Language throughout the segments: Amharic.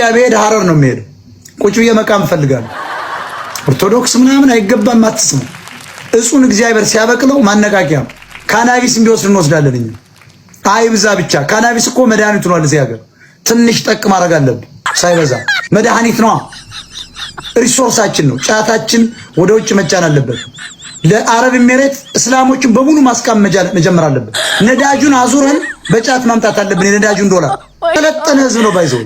ያቤድ ሐረር ነው የሚሄድ ቁጭ ብዬ መቃም ፈልጋለሁ። ኦርቶዶክስ ምናምን አይገባም አትስሙ። እሱን እግዚአብሔር ሲያበቅለው ማነቃቂያ ካናቢስ ቢወስድ እንወስዳለን እኛ። አይብዛ ብቻ ካናቢስ እኮ መድኃኒት ነው ለዚህ ሀገር። ትንሽ ጠቅ ማድረግ አለብን ሳይበዛ። መድኃኒት ነው፣ ሪሶርሳችን ነው። ጫታችን ወደ ውጭ መጫን አለበት። ለአረብ ኤሚሬት እስላሞችን በሙሉ ማስቃም መጀመር አለበት። ነዳጁን አዙረን በጫት ማምጣት አለብን። የነዳጁን ዶላር ተለጠነ ህዝብ ነው ባይዘው።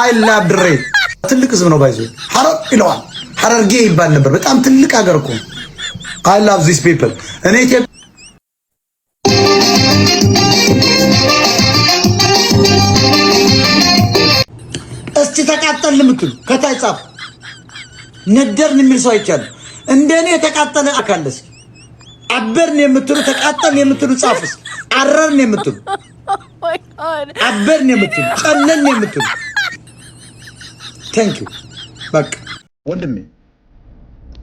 አይላ ድሬ ትልቅ ህዝብ ነው ባይዘው። ሐረር ይለዋል ሐረርጌ ይባል ነበር። በጣም ትልቅ ሀገር እኮ። I love these people። እኔ እስቲ ተቃጠልን የምትሉ ከታይ ጻፍ። ነደርን የሚል ሰው አይቻልም። እንደኔ የተቃጠለ አካለስ አበርን የምትሉ ተቃጠልን የምትሉ ጻፍስ። አረርን የምትሉ አበርን የምትሉ ጨነን የምትሉ ቴንክ ዩ። በቃ ወንድሜ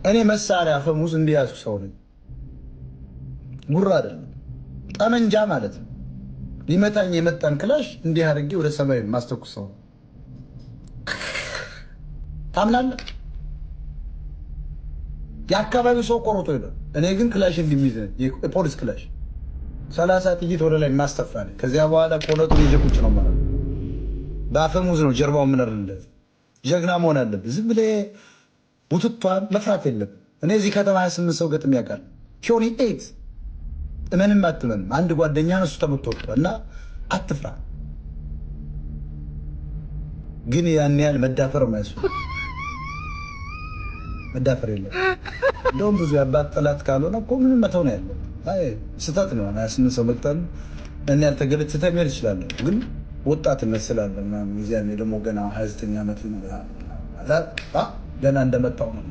እኔ መሳሪያ ፈሙዝ እንዲያዙ ሰው ነኝ። ጉራ አይደለም ጠመንጃ ማለት ነው። ሊመታኝ የመጣን ክላሽ እንዲህ አድርጌ ወደ ሰማይ ማስተኩሰው ታምናለህ? የአካባቢው ሰው ቆርጦ ይላል። እኔ ግን ክላሽ እንዲሚይዝ የፖሊስ ክላሽ 30 ጥይት ወደ ላይ ማስተፋለ። ከዚያ በኋላ ቆለጡን ይዤ ቁጭ ነው ማለት ነው። በአፈሙዝ ነው ጀርባው ምን አይደለም። ጀግና መሆን አለብህ። ዝም ብለህ ውትቷን መፍራት የለብህ። እኔ እዚህ ከተማ 28 ሰው ገጥም ያውቃል። ፒዮኒ 8 እመንም አትመንም አንድ ጓደኛ ነው እሱ ተመቶ እና አትፍራ። ግን ያን ያህል መዳፈር ማይሱ መዳፈር የለም። እንደውም ብዙ ያባት ጠላት ካልሆነ እኮ ምንም መተው ነው ያለው። አይ ስህተት ነው። 28 ሰው መቅጠል እኔ ያልተገለጽ ተመር ይችላል። ግን ወጣትነት ስላለ ምናምን ጊዜ ደግሞ ገና 29 ዓመት ነው ገና እንደመጣው ነው